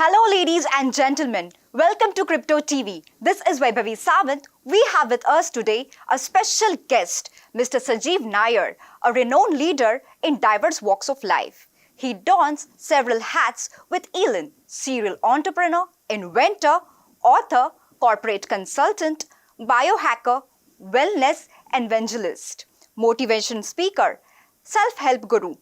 Hello, ladies and gentlemen. Welcome to Crypto TV. This is Vaibhavi Sawant. We have with us today a special guest, Mr. Sajeev Nair, a renowned leader in diverse walks of life. He dons several hats with Elon, serial entrepreneur, inventor, author, corporate consultant, biohacker, wellness evangelist, motivation speaker, self-help guru,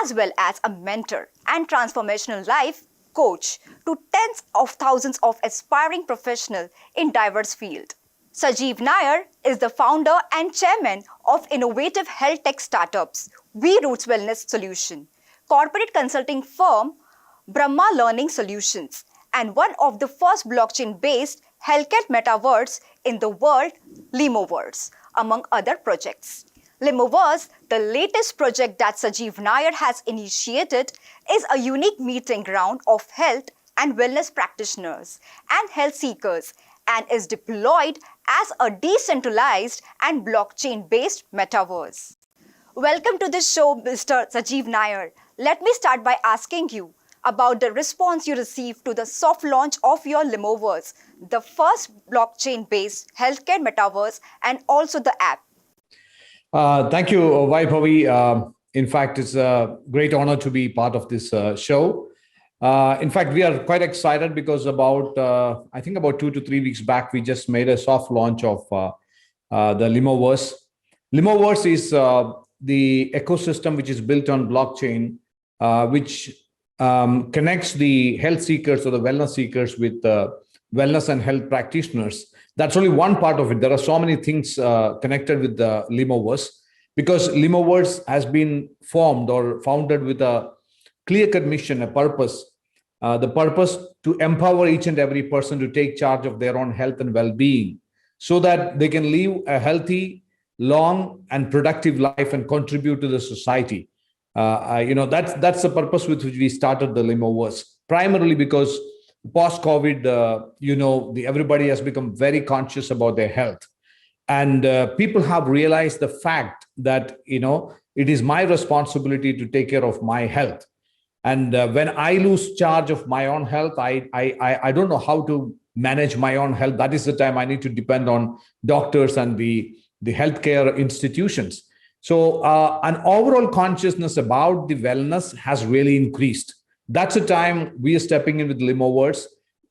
as well as a mentor and transformational life coach to tens of thousands of aspiring professionals in diverse fields. Sajeev Nair is the founder and chairman of innovative health tech startups We Roots Wellness Solution, corporate consulting firm Brahma Learning Solutions, and one of the first blockchain-based healthcare metaverse in the world, Limoverse, among other projects. Limoverse, the latest project that Sajeev Nair has initiated, is a unique meeting ground of health and wellness practitioners and health seekers and is deployed as a decentralized and blockchain-based metaverse. Welcome to the show, Mr. Sajeev Nair. Let me start by asking you about the response you received to the soft launch of your Limoverse, the first blockchain-based healthcare metaverse, and also the app. Thank you, Vaibhavi. In fact, it's a great honor to be part of this show. In fact, we are quite excited because I think about 2 to 3 weeks back, we just made a soft launch of the Limoverse. Limoverse is the ecosystem which is built on blockchain, which connects the health seekers or the wellness seekers with wellness and health practitioners. That's only one part of it. There are so many things connected with the Limoverse, because Limoverse has been formed or founded with a clear-cut mission, a purpose. The purpose to empower each and every person to take charge of their own health and well-being so that they can live a healthy, long, and productive life and contribute to the society. That's the purpose with which we started the Limoverse, primarily because post-COVID, everybody has become very conscious about their health. And people have realized the fact that, it is my responsibility to take care of my health. And when I lose charge of my own health, I don't know how to manage my own health. That is the time I need to depend on doctors and the healthcare institutions. So an overall consciousness about the wellness has really increased. That's the time we are stepping in with Limoverse.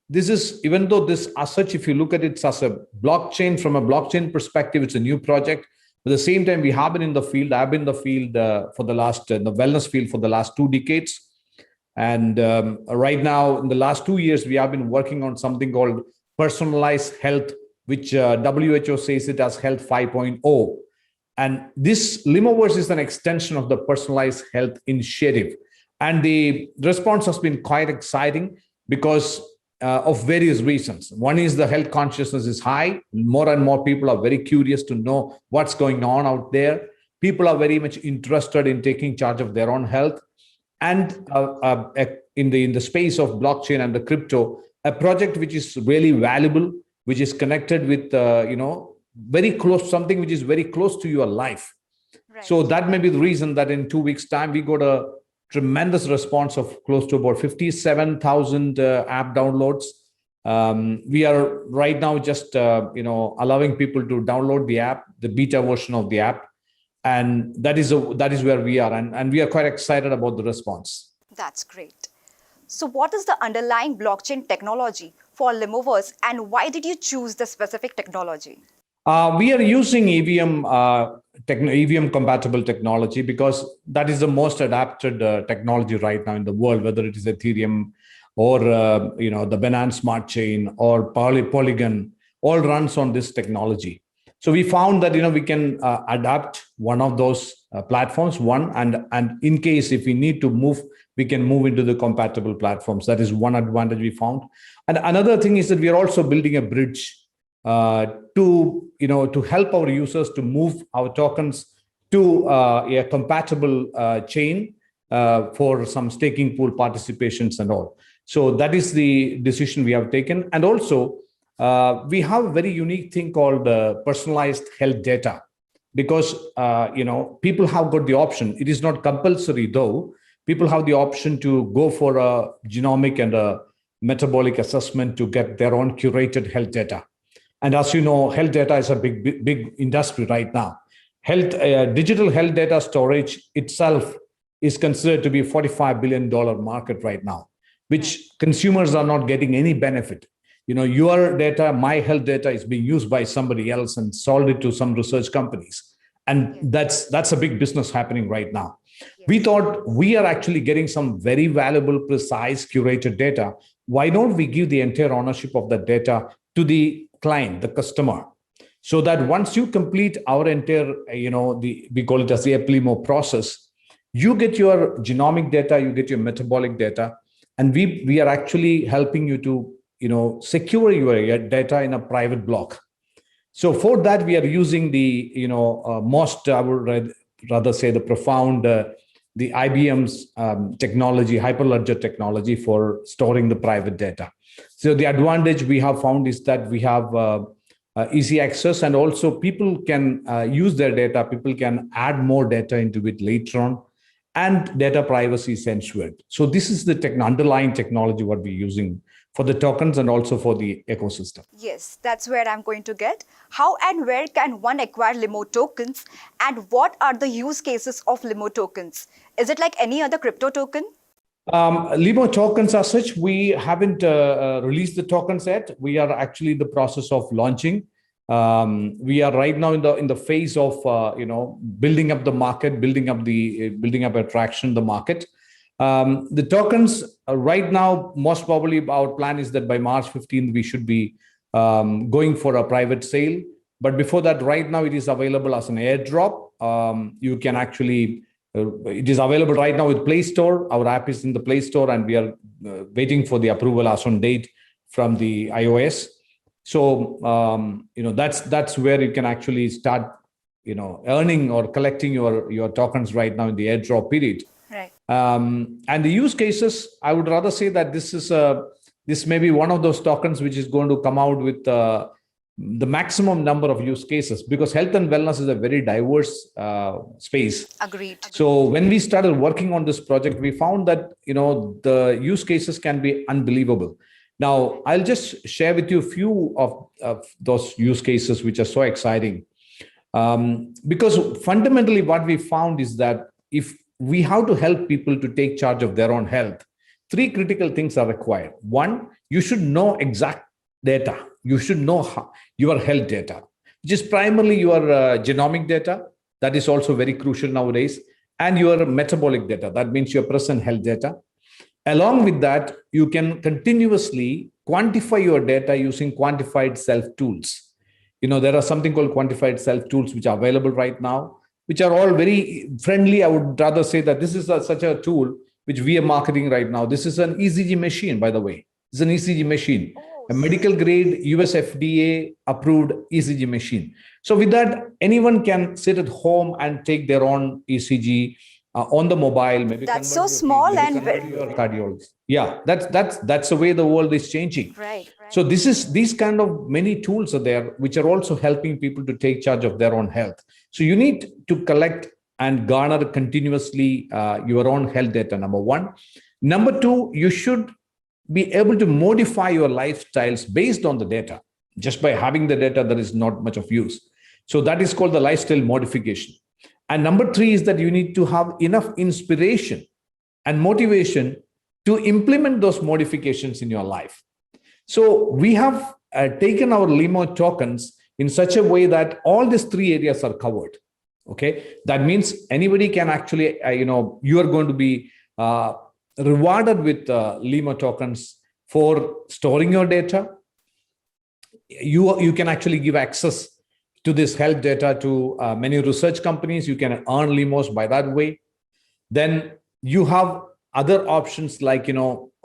This is, even though this as such, if you look at it as a blockchain, from a blockchain perspective, it's a new project. At the same time, we have been in the field. I've been in the field for the wellness field for the last 2 decades. And right now, in the last 2 years, we have been working on something called personalized health, which WHO says it as Health 5.0. And this Limoverse is an extension of the personalized health initiative. And the response has been quite exciting because of various reasons. One is the health consciousness is high. More and more people are very curious to know what's going on out there. People are very much interested in taking charge of their own health. And in the space of blockchain and the crypto, a project which is really valuable, which is connected with, very close, something which is very close to your life. Right. So that may be the reason that in 2 weeks' time, we got a tremendous response of close to about 57,000 app downloads. We are right now just allowing people to download the app, the beta version of the app, and that is where we are, and we are quite excited about the response. That's great. So, what is the underlying blockchain technology for Limoverse, and why did you choose the specific technology? We are using EVM compatible technology because that is the most adapted technology right now in the world, whether it is Ethereum or the Binance Smart Chain or Polygon, all runs on this technology. So we found that we can adapt one of those platforms, and in case if we need to move, we can move into the compatible platforms. That is one advantage we found. And another thing is that we are also building a bridge to help our users to move our tokens to a compatible chain for some staking pool participations and all. So that is the decision we have taken. And also, we have a very unique thing called personalized health data, because people have got the option. It is not compulsory though. People have the option to go for a genomic and a metabolic assessment to get their own curated health data. And as you know, health data is a big industry right now. Digital health data storage itself is considered to be a $45 billion market right now, which consumers are not getting any benefit. Your data, my health data is being used by somebody else and sold it to some research companies. And that's a big business happening right now. We thought we are actually getting some very valuable, precise, curated data. Why don't we give the entire ownership of that data to the client, the customer, so that once you complete our entire, we call it as the EPLIMO process, you get your genomic data, you get your metabolic data, and we are actually helping you to, secure your data in a private block. So for that, we are using the, most, I would rather say the profound, the IBM's technology, Hyperledger technology for storing the private data. So the advantage we have found is that we have easy access, and also people can use their data. People can add more data into it later on, and data privacy is ensured. So this is the underlying technology what we're using for the tokens and also for the ecosystem. Yes, that's where I'm going to get. How and where can one acquire limo tokens, and what are the use cases of limo tokens? Is it like any other crypto token? Limo tokens as such, we haven't released the tokens yet. We are actually in the process of launching. We are right now in the phase of building up the market, building up attraction in the market. The tokens right now, most probably our plan is that by March 15th we should be going for a private sale. But before that, right now it is available as an airdrop. You can actually. It is available right now with Play Store. Our app is in the Play Store, and we are waiting for the approval as on date from the iOS. So that's where you can actually start earning or collecting your tokens right now in the airdrop period. Right. And the use cases, I would rather say that this may be one of those tokens which is going to come out with the maximum number of use cases, because health and wellness is a very diverse space. Agreed. So when we started working on this project, we found that the use cases can be unbelievable. Now, I'll just share with you a few of those use cases which are so exciting. Because fundamentally what we found is that if we have to help people to take charge of their own health, three critical things are required. One, you should know exact data. You should know your health data, which is primarily your genomic data. That is also very crucial nowadays. And your metabolic data. That means your present health data. Along with that, you can continuously quantify your data using quantified self tools. There are something called quantified self tools which are available right now, which are all very friendly. I would rather say that this is such a tool which we are marketing right now. This is an ECG machine, by the way. It's an ECG machine, a medical grade US FDA approved ECG machine. So with that, anyone can sit at home and take their own ECG on the mobile. Maybe that's so small and your cardiologist. Yeah, that's the way the world is changing. Right. So these kind of many tools are there which are also helping people to take charge of their own health. So you need to collect and garner continuously your own health data, number one. Number two, you should be able to modify your lifestyles based on the data. Just by having the data, there is not much of use. So that is called the lifestyle modification. And number three is that you need to have enough inspiration and motivation to implement those modifications in your life. So we have taken our limo tokens in such a way that all these three areas are covered. Okay, that means anybody can actually, you are going to be rewarded with limo tokens for storing your data. You can actually give access to this health data to many research companies. You can earn limos by that way. Then you have other options like,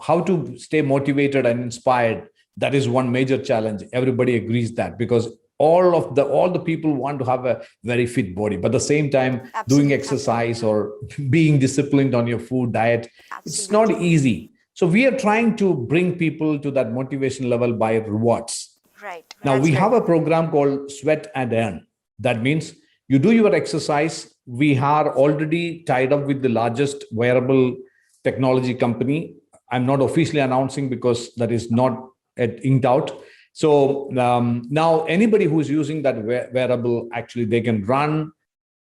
how to stay motivated and inspired. That is one major challenge. Everybody agrees that, because all the people want to have a very fit body, but at the same time, doing exercise or being disciplined on your food diet, it's not easy. So we are trying to bring people to that motivation level by rewards. Right. Now we have a program called Sweat and Earn. That means you do your exercise. We are already tied up with the largest wearable technology company. I'm not officially announcing because that is not yet inked out. So now anybody who's using that wearable, actually they can run.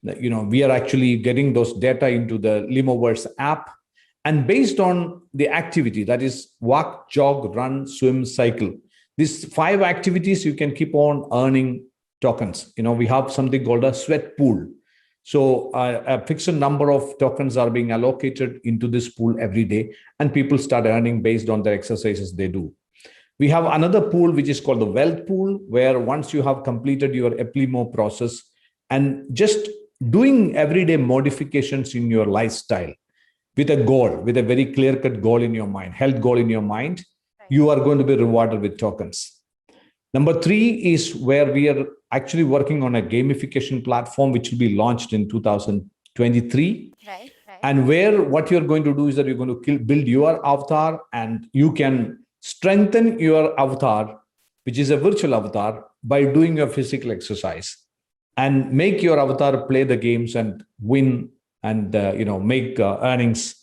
We are actually getting those data into the Limoverse app. And based on the activity, that is walk, jog, run, swim, cycle, these 5 activities, you can keep on earning tokens. We have something called a sweat pool. So a fixed number of tokens are being allocated into this pool every day, and people start earning based on the exercises they do. We have another pool, which is called the wealth pool, where once you have completed your Eplimo process and just doing everyday modifications in your lifestyle with a goal, with a very clear-cut goal in your mind, health goal in your mind, you are going to be rewarded with tokens. Number 3 is where we are actually working on a gamification platform, which will be launched in 2023. Right. And where what you're going to do is that you're going to build your avatar, and you can strengthen your avatar, which is a virtual avatar, by doing your physical exercise, and make your avatar play the games and win and make earnings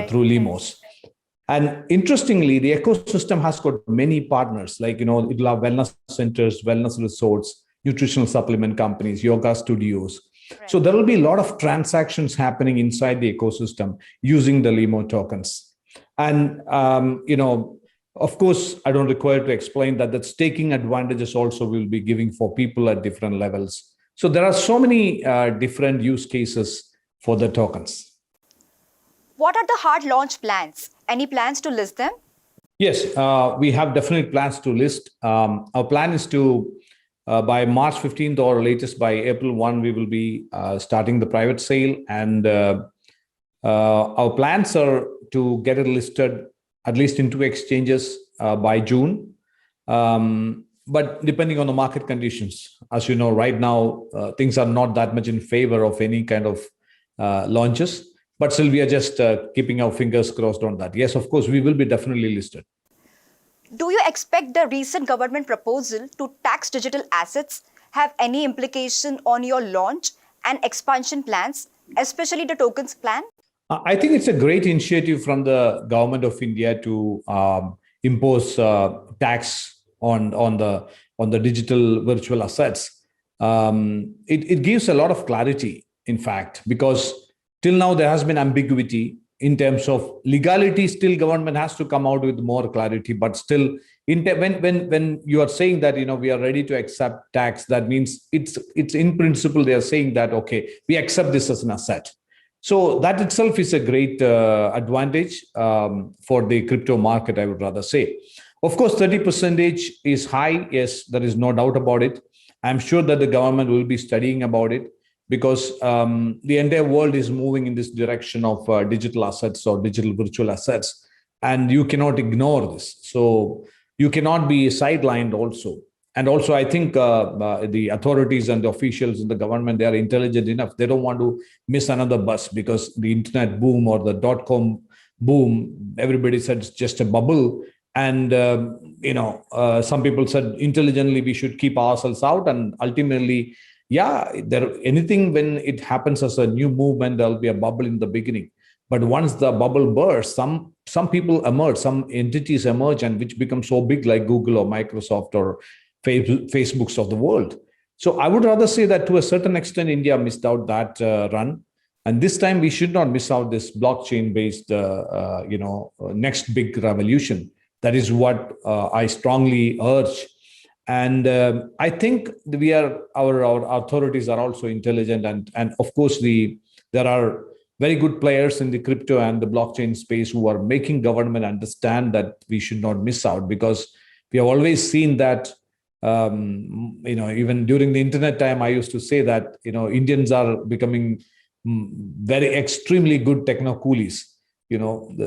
through Limos. And interestingly, the ecosystem has got many partners, like, it'll have wellness centers, wellness resorts, nutritional supplement companies, yoga studios. Right. So there will be a lot of transactions happening inside the ecosystem using the Limo tokens. And, of course, I don't require to explain that staking advantages also will be giving for people at different levels. So there are so many different use cases for the tokens. What are the hard launch plans? Any plans to list them? Yes, we have definite plans to list. Our plan is to, by March 15th or latest by April 1, we will be starting the private sale. And our plans are to get it listed at least in 2 exchanges by June. But depending on the market conditions, as you know, right now, things are not that much in favor of any kind of launches. But still, we are just keeping our fingers crossed on that. Yes, of course, we will be definitely listed. Do you expect the recent government proposal to tax digital assets have any implication on your launch and expansion plans, especially the tokens plan? I think it's a great initiative from the government of India to impose tax on the digital virtual assets. It gives a lot of clarity, in fact, because till now, there has been ambiguity in terms of legality. Still, government has to come out with more clarity. But still, when you are saying that we are ready to accept tax, that means it's in principle they are saying that we accept this as an asset. So that itself is a great advantage for the crypto market, I would rather say. Of course, 30% is high. Yes, there is no doubt about it. I'm sure that the government will be studying about it, because the entire world is moving in this direction of digital assets or digital virtual assets, and you cannot ignore this. So you cannot be sidelined also. And also, I think the authorities and the officials in the government, they are intelligent enough. They don't want to miss another bus, because the internet boom or the .com boom, everybody said it's just a bubble. And, some people said intelligently we should keep ourselves out. And ultimately, anything when it happens as a new movement, there'll be a bubble in the beginning. But once the bubble bursts, some people emerge, some entities emerge, and which become so big, like Google or Microsoft or Facebooks of the world. So I would rather say that to a certain extent, India missed out that run. And this time we should not miss out this blockchain-based, next big revolution. That is what I strongly urge. And I think our authorities are also intelligent, and of course there are very good players in the crypto and the blockchain space who are making government understand that we should not miss out, because we have always seen that even during the internet time, I used to say that Indians are becoming very extremely good techno coolies.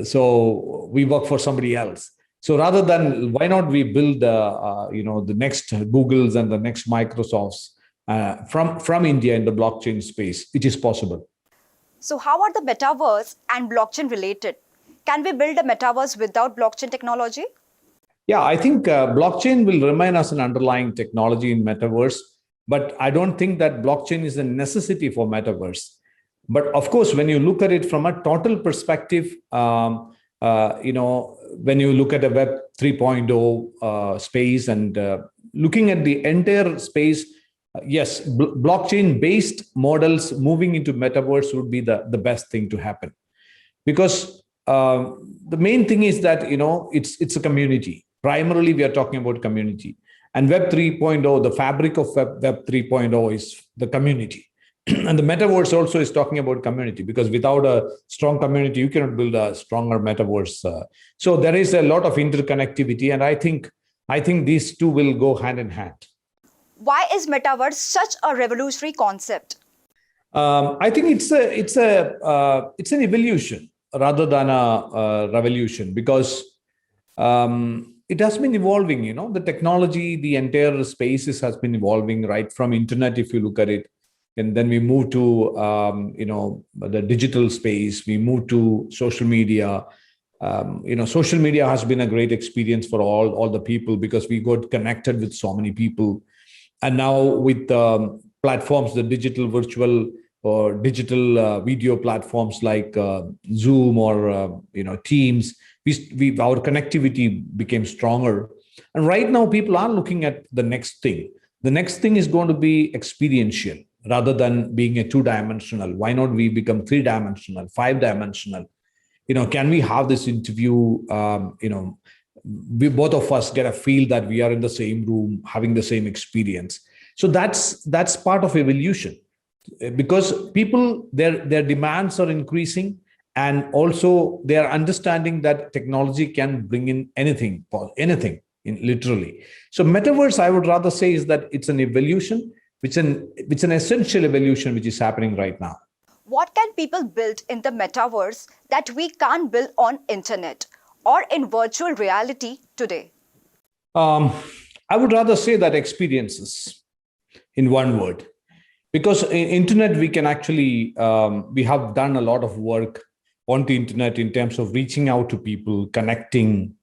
So we work for somebody else. So rather than, why not we build the next Googles and the next Microsofts from India in the blockchain space? It is possible. So how are the metaverse and blockchain related? Can we build a metaverse without blockchain technology? Yeah, I think blockchain will remain as an underlying technology in metaverse, but I don't think that blockchain is a necessity for metaverse. But of course, when you look at it from a total perspective, when you look at the Web 3.0 space and looking at the entire space, yes, blockchain-based models moving into metaverse would be the best thing to happen. Because the main thing is that, it's a community. Primarily, we are talking about community. And Web 3.0, the fabric of Web 3.0 is the community. And the metaverse also is talking about community, because without a strong community, you cannot build a stronger metaverse. So there is a lot of interconnectivity, and I think these two will go hand in hand. Why is metaverse such a revolutionary concept? I think it's an evolution rather than a revolution, because it has been evolving. The technology, the entire spaces has been evolving right from internet, if you look at it. And then we move to the digital space. We move to social media. Social media has been a great experience for all the people, because we got connected with so many people. And now with platforms, the digital virtual or digital video platforms like Zoom or Teams, our connectivity became stronger. And right now, people are looking at the next thing. The next thing is going to be experiential rather than being a two-dimensional. Why not we become three-dimensional, five-dimensional? Can we have this interview? We both of us get a feel that we are in the same room, having the same experience. So that's part of evolution, because people, their demands are increasing, and also they are understanding that technology can bring in anything, literally. So metaverse, I would rather say, is that it's an evolution, which is an essential evolution which is happening right now. What can people build in the metaverse that we can't build on internet or in virtual reality today? I would rather say that experiences, in one word, because in internet we can actually we have done a lot of work on the internet in terms of reaching out to people, connecting.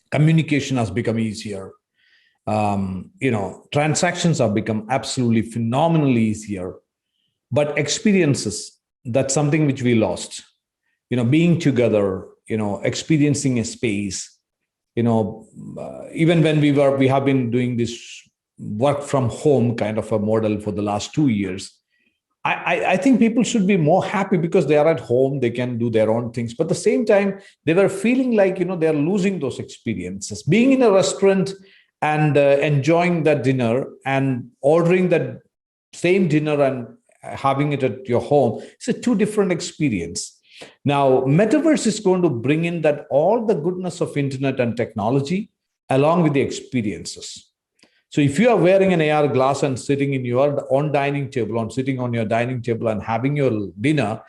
Communication has become easier. Transactions have become absolutely phenomenally easier. But experiences, that's something which we lost. Being together, experiencing a space. Even when we have been doing this work from home kind of a model for the last 2 years, I think people should be more happy, because they are at home, they can do their own things. But at the same time, they were feeling like, they're losing those experiences. Being in a restaurant and enjoying that dinner and ordering that same dinner and having it at your home, it's a two different experience. Now, metaverse is going to bring in that all the goodness of internet and technology along with the experiences. So if you are wearing an AR glass and sitting in your own dining table, or sitting on your dining table and having your dinner,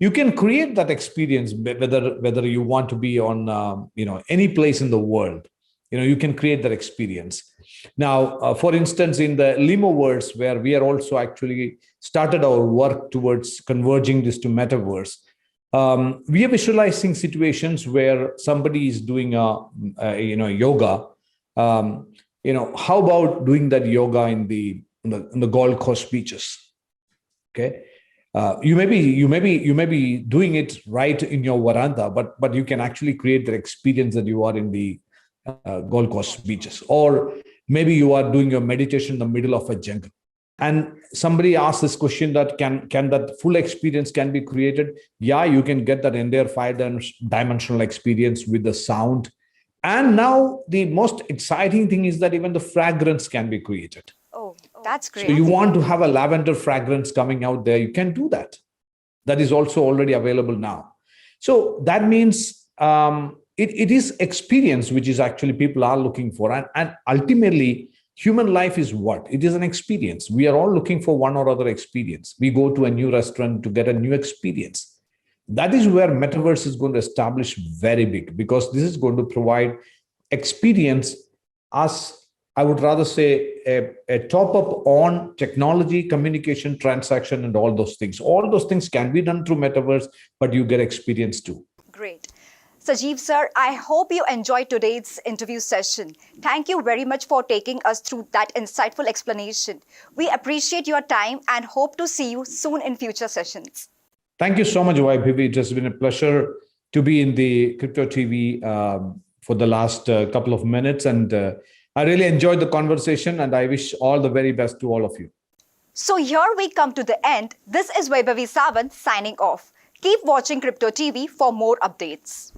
you can create that experience, whether you want to be on any place in the world. You can create that experience. Now, for instance, in the Limoverse, where we are also actually started our work towards converging this to metaverse, we are visualizing situations where somebody is doing yoga. How about doing that yoga in the Gold Coast beaches? Okay, you may be doing it right in your veranda, but you can actually create the experience that you are in the Gold Coast beaches, or maybe you are doing your meditation in the middle of a jungle. And somebody asked this question, that can that full experience can be created? Yeah, you can get that entire five-dimensional experience with the sound. And now the most exciting thing is that even the fragrance can be created. Oh, that's great. So you want to have a lavender fragrance coming out there, you can do that. That is also already available now. So that means it is experience, which is actually people are looking for. And ultimately, human life is what? It is an experience. We are all looking for one or other experience. We go to a new restaurant to get a new experience. That is where metaverse is going to establish very big, because this is going to provide experience as, I would rather say, a top up on technology, communication, transaction, and all those things. All those things can be done through metaverse, but you get experience too. Great. Sajeev sir, I hope you enjoyed today's interview session. Thank you very much for taking us through that insightful explanation. We appreciate your time and hope to see you soon in future sessions. Thank you so much, Vaibhavi. It has been a pleasure to be in the Crypto TV for the last couple of minutes. And I really enjoyed the conversation, and I wish all the very best to all of you. So here we come to the end. This is Vaibhavi Sawant signing off. Keep watching Crypto TV for more updates.